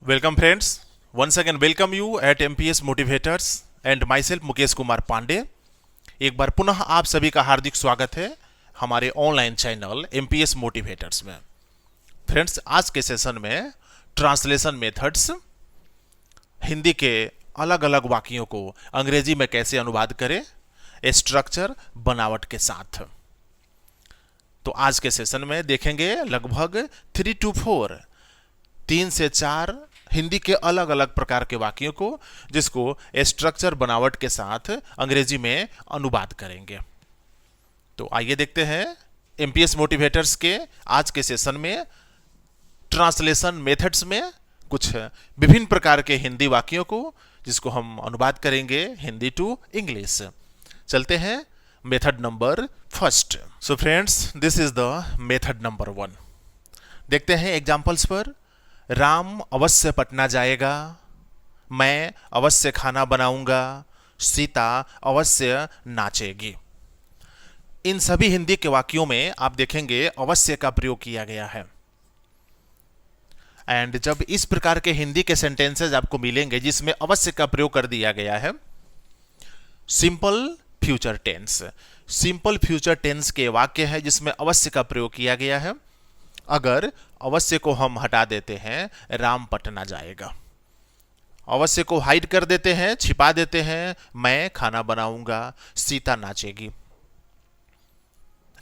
Welcome friends. Once again welcome you at MPS Motivators and myself Mukesh Kumar Pandey. एक बार पुनः आप सभी का हार्दिक स्वागत है हमारे ऑनलाइन चैनल MPS मोटिवेटर्स में। फ्रेंड्स, आज के सेशन में ट्रांसलेशन मेथड्स, हिंदी के अलग अलग वाक्यों को अंग्रेजी में कैसे अनुवाद करें स्ट्रक्चर बनावट के साथ। तो आज के सेशन में देखेंगे लगभग 3 to 4 3 से 4 हिंदी के अलग अलग प्रकार के वाक्यों को जिसको स्ट्रक्चर बनावट के साथ अंग्रेजी में अनुवाद करेंगे। तो आइए देखते हैं एमपीएस मोटिवेटर्स के आज के सेशन में ट्रांसलेशन मेथड्स में कुछ विभिन्न प्रकार के हिंदी वाक्यों को जिसको हम अनुवाद करेंगे हिंदी टू इंग्लिश। चलते हैं method number first. So friends, this is the method number 1। देखते हैं एग्जांपल्स पर। राम अवश्य पटना जाएगा, मैं अवश्य खाना बनाऊंगा, सीता अवश्य नाचेगी। इन सभी हिंदी के वाक्यों में आप देखेंगे अवश्य का प्रयोग किया गया है। एंड जब इस प्रकार के हिंदी के सेंटेंसेस आपको मिलेंगे जिसमें अवश्य का प्रयोग कर दिया गया है, simple future tense, simple future tense के वाक्य है जिसमें अवश्य का प्रयोग किया गया है। अगर अवश्य को हम हटा देते हैं, राम पटना जाएगा। अवश्य को हाइड कर देते हैं, छिपा देते हैं, मैं खाना बनाऊंगा, सीता नाचेगी।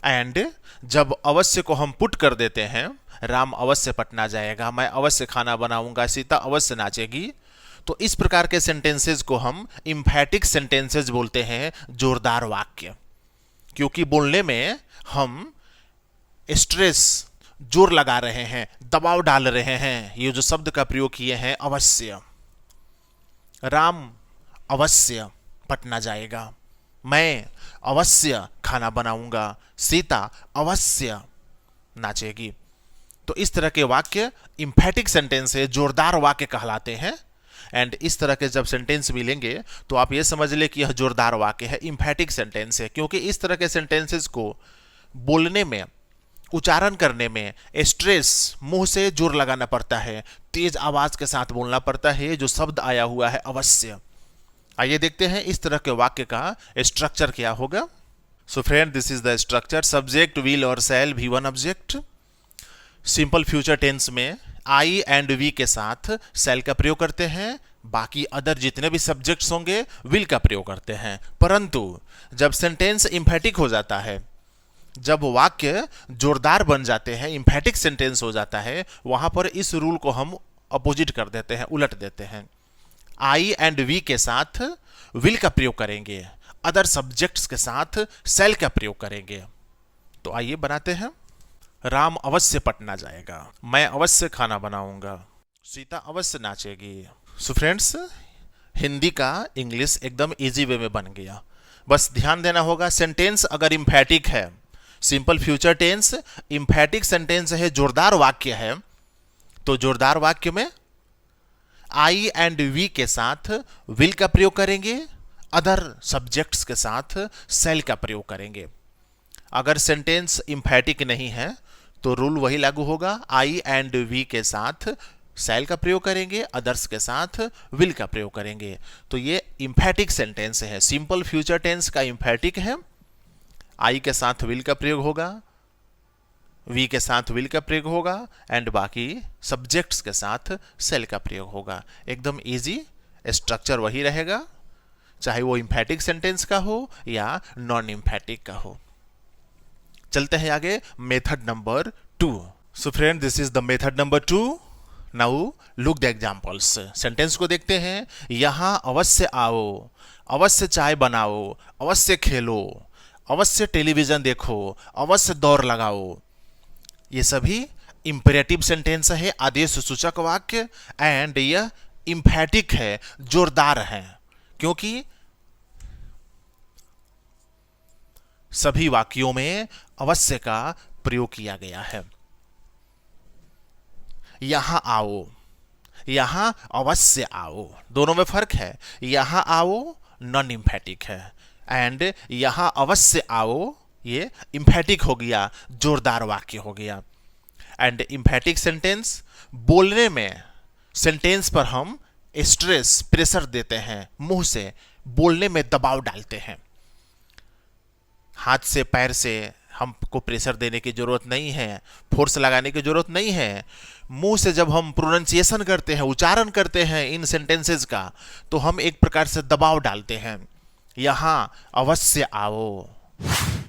एंड जब अवश्य को हम पुट कर देते हैं, राम अवश्य पटना जाएगा, मैं अवश्य खाना बनाऊंगा, सीता अवश्य नाचेगी, तो इस प्रकार के सेंटेंसेस को हम इम्फैटिक सेंटेंसेस बोलते हैं, जोरदार वाक्य। क्योंकि बोलने में हम स्ट्रेस, जोर लगा रहे हैं, दबाव डाल रहे हैं। ये जो शब्द का प्रयोग किए हैं अवश्य, राम अवश्य पटना जाएगा, मैं अवश्य खाना बनाऊंगा, सीता अवश्य नाचेगी। तो इस तरह के वाक्य इम्फैटिक सेंटेंस है, जोरदार वाक्य कहलाते हैं। एंड इस तरह के जब सेंटेंस मिलेंगे तो आप ये समझ ले कि यह जोरदार वाक्य है, इम्फैटिक सेंटेंस है। क्योंकि इस तरह के सेंटेंसेस को बोलने में, उच्चारण करने में स्ट्रेस, मुंह से जोर लगाना पड़ता है, तेज आवाज के साथ बोलना पड़ता है। जो शब्द आया हुआ है अवश्य। आइए देखते हैं इस तरह के वाक्य का स्ट्रक्चर क्या होगा। So friend, this is the structure. Subject will और शैल भी one object. Simple future tense में आई एंड वी के साथ शैल का प्रयोग करते हैं, बाकी अदर जितने भी सब्जेक्ट्स होंगे विल का प्रयोग करते हैं। परंतु जब सेंटेंस इम्फैटिक हो जाता है, जब वाक्य जोरदार बन जाते हैं, इम्फैटिक सेंटेंस हो जाता है, वहां पर इस रूल को हम अपोजिट कर देते हैं, उलट देते हैं। आई एंड वी के साथ विल का प्रयोग करेंगे, अदर सब्जेक्ट्स के साथ शैल का प्रयोग करेंगे। तो आइए बनाते हैं। राम अवश्य पटना जाएगा, मैं अवश्य खाना बनाऊंगा, सीता अवश्य नाचेगी। सो फ्रेंड्स, हिंदी का इंग्लिश एकदम इजी वे में बन गया। बस ध्यान देना होगा, सेंटेंस अगर इम्फैटिक है, simple future tense emphatic sentence है, जोरदार वाक्य है, तो जोरदार वाक्य में आई एंड वी के साथ विल का प्रयोग करेंगे, अदर सब्जेक्ट्स के साथ शैल का प्रयोग करेंगे। अगर सेंटेंस इम्फैटिक नहीं है तो रूल वही लागू होगा, आई एंड वी के साथ शैल का प्रयोग करेंगे, अदर्स के साथ विल का प्रयोग करेंगे। तो ये इम्फैटिक सेंटेंस है, सिंपल फ्यूचर टेंस का इम्फैटिक है। आई के साथ विल का प्रयोग होगा, वी के साथ विल का प्रयोग होगा, एंड बाकी सब्जेक्ट्स के साथ शैल का प्रयोग होगा। एकदम इजी, स्ट्रक्चर वही रहेगा, चाहे वो इम्फैटिक सेंटेंस का हो या नॉन इम्फैटिक का हो। चलते हैं आगे, method number 2। So friend, this is the method number 2। Now look the examples. Sentence को देखते हैं। यहां अवश्य आओ, अवश्य चाय बनाओ, अवश्य खेलो, अवश्य टेलीविजन देखो, अवश्य दौड़ लगाओ। ये सभी इंपेरेटिव सेंटेंस है, आदेश सूचक वाक्य। एंड यह इम्फैटिक है, जोरदार है, क्योंकि सभी वाक्यों में अवश्य का प्रयोग किया गया है। यहां आओ, यहां अवश्य आओ, दोनों में फर्क है। यहां आओ नॉन इम्फैटिक है, एंड यहां अवश्य आओ ये इम्फैटिक हो गया, जोरदार वाक्य हो गया। एंड इम्फैटिक सेंटेंस बोलने में सेंटेंस पर हम स्ट्रेस प्रेशर देते हैं, मुंह से बोलने में दबाव डालते हैं। हाथ से पैर से हमको प्रेशर देने की जरूरत नहीं है, फोर्स लगाने की जरूरत नहीं है। मुंह से जब हम प्रोनाउंसिएशन करते हैं, उच्चारण करते हैं इन सेंटेंसेस का, तो हम एक प्रकार से दबाव डालते हैं। यहां अवश्य आओ,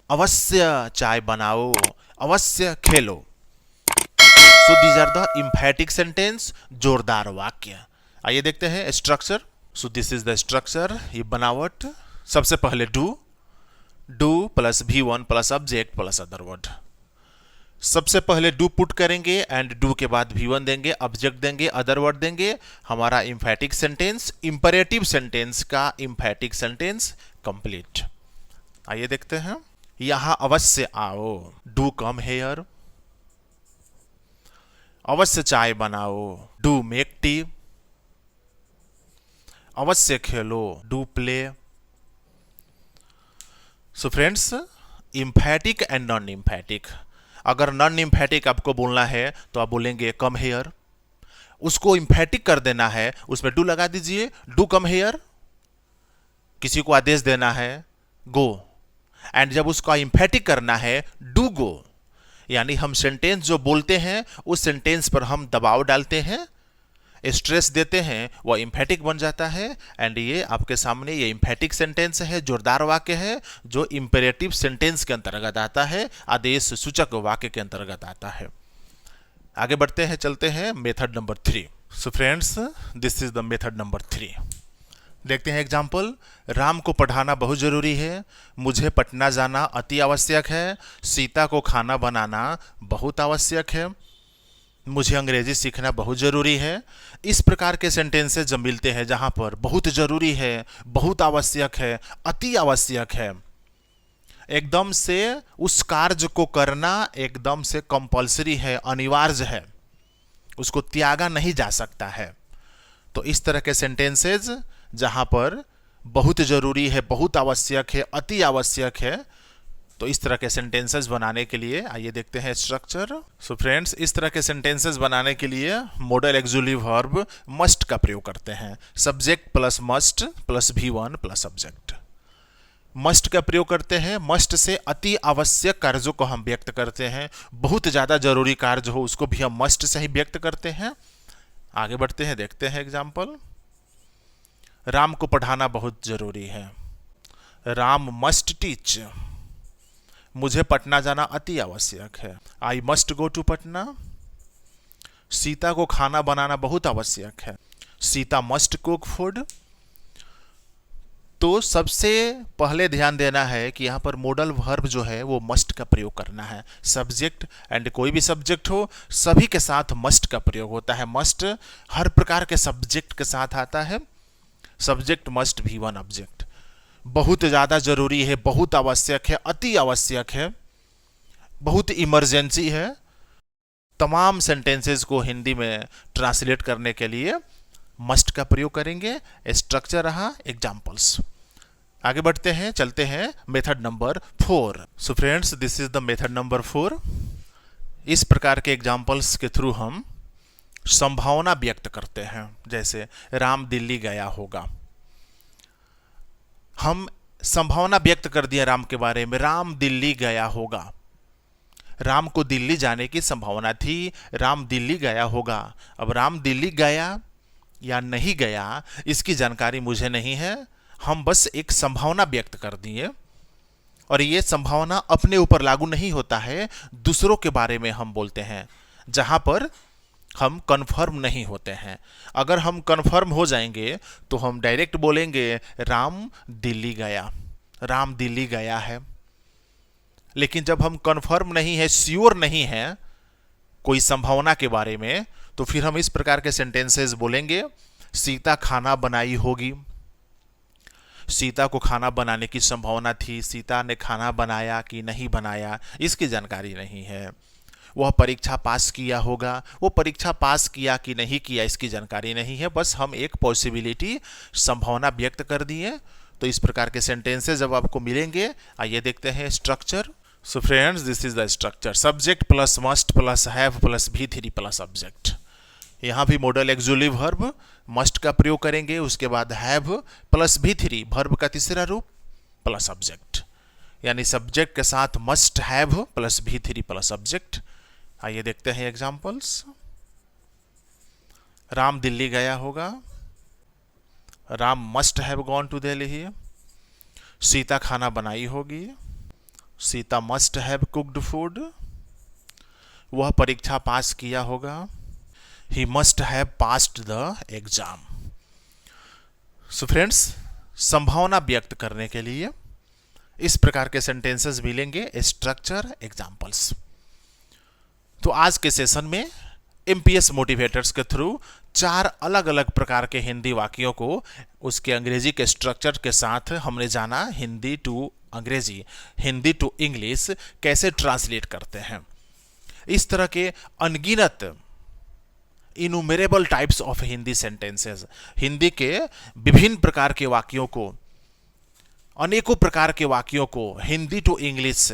अवश्य चाय बनाओ, अवश्य खेलो। So these are the emphatic sentence, जोरदार वाक्य। आइए देखते हैं structure. So this is the structure, ये बनावट। सबसे पहले do plus V1 plus object plus other word. सबसे पहले डू पुट करेंगे एंड डू के बाद V1 देंगे, ऑब्जेक्ट देंगे, अदर वर्ड देंगे। हमारा इम्फेटिक सेंटेंस, इंपरेटिव सेंटेंस का इम्फेटिक सेंटेंस कंप्लीट। आइए देखते हैं। यहां अवश्य आओ, डू कम हेयर। अवश्य चाय बनाओ, डू मेक टी। अवश्य खेलो, do play. So friends, emphatic and non emphatic. अगर नॉन इम्फेटिक आपको बोलना है तो आप बोलेंगे कम हेयर। उसको इम्फेटिक कर देना है, उसमें डू लगा दीजिए, डू कम हेयर। किसी को आदेश देना है गो, एंड जब उसका इम्फेटिक करना है डू गो। यानी हम सेंटेंस जो बोलते हैं उस सेंटेंस पर हम दबाव डालते हैं, स्ट्रेस देते हैं, वह इम्फेटिक बन जाता है। एंड ये आपके सामने ये इम्फेटिक सेंटेंस है, जोरदार वाक्य है, जो इंपेरेटिव सेंटेंस के अंतर्गत आता है, आदेश सूचक वाक्य के अंतर्गत आता है। आगे बढ़ते हैं, चलते हैं method number 3। So friends, this is the method number 3। देखते हैं एग्जाम्पल। राम को पढ़ाना बहुत जरूरी है, मुझे पटना जाना अति आवश्यक है, सीता को खाना बनाना बहुत आवश्यक है, मुझे अंग्रेजी सीखना बहुत ज़रूरी है। इस प्रकार के सेंटेंसेस जब मिलते हैं जहाँ पर बहुत ज़रूरी है, बहुत आवश्यक है, अति आवश्यक है, एकदम से उस कार्य को करना एकदम से कंपल्सरी है, अनिवार्य है, उसको त्यागा नहीं जा सकता है। तो इस तरह के सेंटेंसेस जहाँ पर बहुत ज़रूरी है, बहुत आवश्यक है, अति आवश्यक है, तो इस तरह के सेंटेंसेस बनाने के लिए आइए देखते हैं स्ट्रक्चर। सो फ्रेंड्स, इस तरह के सेंटेंसेस बनाने के लिए मॉडल एक्सक्लूसिव वर्ब मस्ट का प्रयोग करते हैं। Subject plus must plus V1 plus object. Must का प्रयोग करते हैं, मस्ट से अति आवश्यक कार्यों को हम व्यक्त करते हैं, बहुत ज़्यादा जरूरी कार्य हो उसको भी हम मस्ट से ही व्यक्त करते हैं। आगे बढ़ते हैं, देखते हैं एग्जाम्पल। राम को पढ़ाना बहुत जरूरी है, राम मस्ट टीच। मुझे पटना जाना अति आवश्यक है, I must go to Patna. Sita को खाना बनाना बहुत आवश्यक है, सीता मस्ट कुक फूड। तो सबसे पहले ध्यान देना है कि यहाँ पर मॉडल वर्ब जो है वो मस्ट का प्रयोग करना है। सब्जेक्ट एंड कोई भी सब्जेक्ट हो, सभी के साथ मस्ट का प्रयोग होता है। मस्ट हर प्रकार के सब्जेक्ट के साथ आता है। Subject must V1 object. बहुत ज़्यादा जरूरी है, बहुत आवश्यक है, अति आवश्यक है, बहुत इमरजेंसी है। तमाम सेंटेंसेस को हिंदी में ट्रांसलेट करने के लिए मस्ट का प्रयोग करेंगे। स्ट्रक्चर रहा, एग्जाम्पल्स। आगे बढ़ते हैं, चलते हैं method number 4। So friends, this is the method number 4। इस प्रकार के एग्जाम्पल्स के थ्रू हम संभावना व्यक्त करते हैं। जैसे राम दिल्ली गया होगा, हम संभावना व्यक्त कर दिया राम के बारे में, राम दिल्ली गया होगा। राम को दिल्ली जाने की संभावना थी, राम दिल्ली गया होगा। अब राम दिल्ली गया या नहीं गया इसकी जानकारी मुझे नहीं है, हम बस एक संभावना व्यक्त कर दिए। और ये संभावना अपने ऊपर लागू नहीं होता है, दूसरों के बारे में हम बोलते हैं जहां पर हम कंफर्म नहीं होते हैं। अगर हम कंफर्म हो जाएंगे तो हम डायरेक्ट बोलेंगे राम दिल्ली गया, राम दिल्ली गया है। लेकिन जब हम कंफर्म नहीं है, श्योर नहीं है कोई संभावना के बारे में, तो फिर हम इस प्रकार के सेंटेंसेस बोलेंगे। सीता खाना बनाई होगी, सीता को खाना बनाने की संभावना थी, सीता ने खाना बनाया कि नहीं बनाया इसकी जानकारी नहीं है। वह परीक्षा पास किया होगा, वो परीक्षा पास किया कि नहीं किया इसकी जानकारी नहीं है, बस हम एक पॉसिबिलिटी, संभावना व्यक्त कर दिए। तो इस प्रकार के सेंटेंसेस जब आपको मिलेंगे, आइए देखते हैं structure. So friends, this is the structure. Subject plus must plus have plus V3 plus object. यहाँ भी मॉडल एक्सुलेटिव वर्ब मस्ट का प्रयोग करेंगे, उसके बाद हैव प्लस V3 वर्ब का तीसरा रूप प्लस ऑब्जेक्ट, यानी सब्जेक्ट के साथ must have plus V3 plus object. आइए देखते हैं एग्जांपल्स। राम दिल्ली गया होगा, Ram must have gone to Delhi. Sita खाना बनाई होगी, Sita must have cooked food. वह परीक्षा पास किया होगा, he must have passed the exam. So friends, संभावना व्यक्त करने के लिए इस प्रकार के सेंटेंसेस मिलेंगे, स्ट्रक्चर, एग्जाम्पल्स। तो आज के सेशन में एमपीएस मोटिवेटर्स के थ्रू 4 अलग अलग प्रकार के हिंदी वाक्यों को उसके अंग्रेजी के स्ट्रक्चर के साथ हमने जाना। Hindi to Angrezi, Hindi to English कैसे ट्रांसलेट करते हैं। इस तरह के अनगिनत innumerable types of Hindi sentences, Hindi के विभिन्न प्रकार के वाक्यों को, अनेकों प्रकार के वाक्यों को हिंदी टू इंग्लिश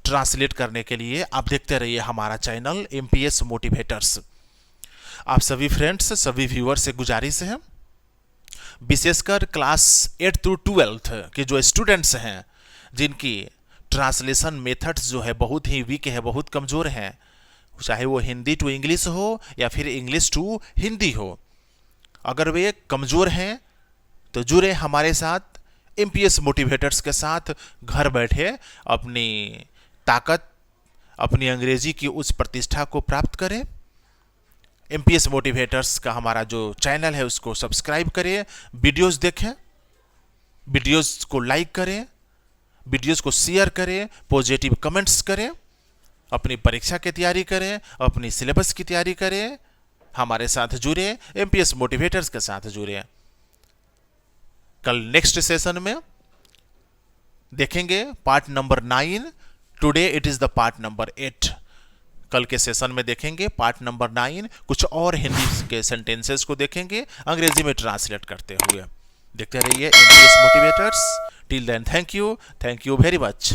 ट्रांसलेट करने के लिए आप देखते रहिए हमारा चैनल एमपीएस मोटिवेटर्स। आप सभी फ्रेंड्स, सभी व्यूअर से गुजारिश है, विशेषकर क्लास 8 to 12 के जो स्टूडेंट्स हैं, जिनकी ट्रांसलेशन मेथड्स जो है बहुत ही वीक है, बहुत कमज़ोर हैं, चाहे वो हिंदी टू इंग्लिश हो या फिर इंग्लिश टू हिंदी हो, अगर वे कमज़ोर हैं तो जुड़े हमारे साथ एमपीएस मोटिवेटर्स के साथ। घर बैठे अपनी ताकत, अपनी अंग्रेजी की उच्च प्रतिष्ठा को प्राप्त करें। एमपीएस मोटिवेटर्स का हमारा जो चैनल है उसको सब्सक्राइब करें, वीडियोस देखें, वीडियोस को लाइक करें, वीडियोस को शेयर करें, पॉजिटिव कमेंट्स करें, अपनी परीक्षा की तैयारी करें, अपनी सिलेबस की तैयारी करें। हमारे साथ जुड़े, एमपीएस मोटिवेटर्स के साथ जुड़े। कल नेक्स्ट सेशन में देखेंगे part number 9। Today it is the part number 8। कल के सेशन में देखेंगे पार्ट नंबर 9, कुछ और हिंदी के सेंटेंसेस को देखेंगे अंग्रेजी में ट्रांसलेट करते हुए। देखते रहिए MPS motivators. Till then, thank you very much.